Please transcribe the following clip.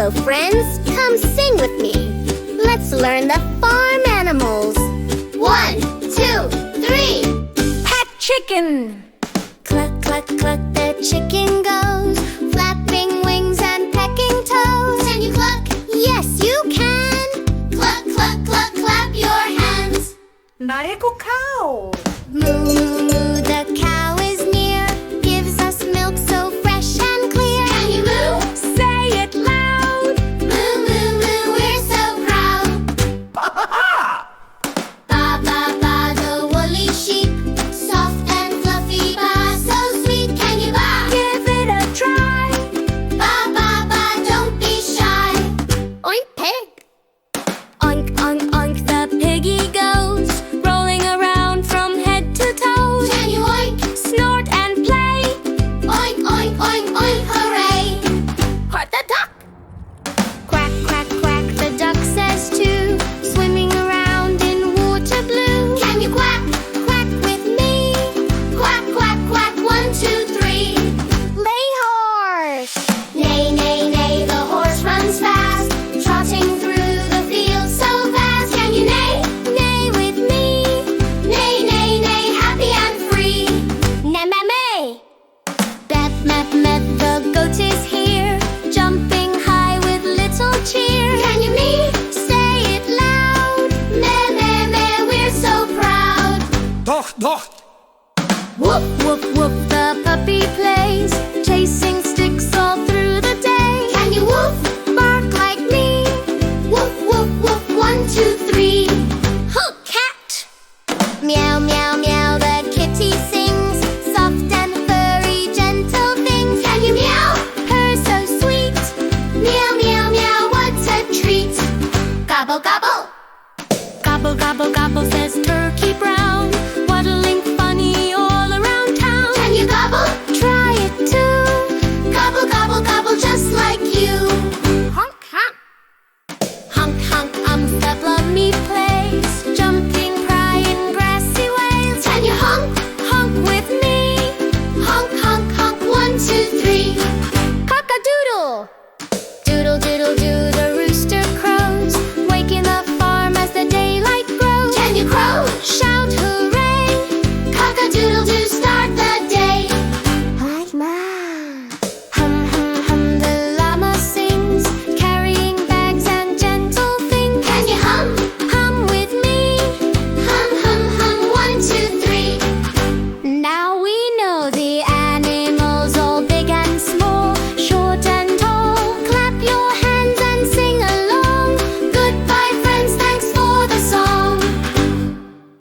Hello, friends. Come sing with me. Let's learn the farm animals. 1, 2, 3. Pet chicken. Cluck, cluck, cluck, the chicken goes, flapping wings and pecking toes. Can you cluck? Yes, you can. Cluck, cluck, cluck, clap your hands. Naeko cow. Moo, moo, moo, the cow is near, gives us milk so fresh and clear. Can you moo? Say it loud. Moo, moo, moo, we're so proud. Ba, ba, ba, the woolly sheep, soft and fluffy, ba, so sweet. Can you ba? Give it a try. Ba, ba, ba, don't be shy. Oink, pig. Oink, oink, oink, the piggy goes, rolling around from head to toes. Can you oink? Snort and play. Oink, oink, oink, oink, hooray. Quack the duck. Quack, quack, quack, the duck says too, swimming around in water blue. Can you quack? Quack with me. Quack, quack, quack, 1, 2, 3. Lay horse. Neigh, neigh, neigh, the horse runs fast, trotting through the field so fast. Can you neigh? Neigh with me. Neigh, neigh, neigh, happy and free. Neigh, meh, meh. Bep, mep, mep, the goat is here, jumping high with little cheer. Can you me? Say it loud. Meh, meh, meh, we're so proud. Doch, doch. Whoop, whoop, whoop, the puppy plays, chasing sticks all through the day. Can you woof? Bark like me. Woof, woof, woof, 1, 2, 3. Huh, cat. Meow, meow, meow, the kitty sings, soft and furry, gentle things. Can you meow? Her so sweet. Meow, meow, meow, what a treat. Gobble, gobble. Gobble, gobble, gobble, says Turkey Brown, waddling funny all around town. Can you gobble? Try it too. Gobble, gobble, gobble, just like you.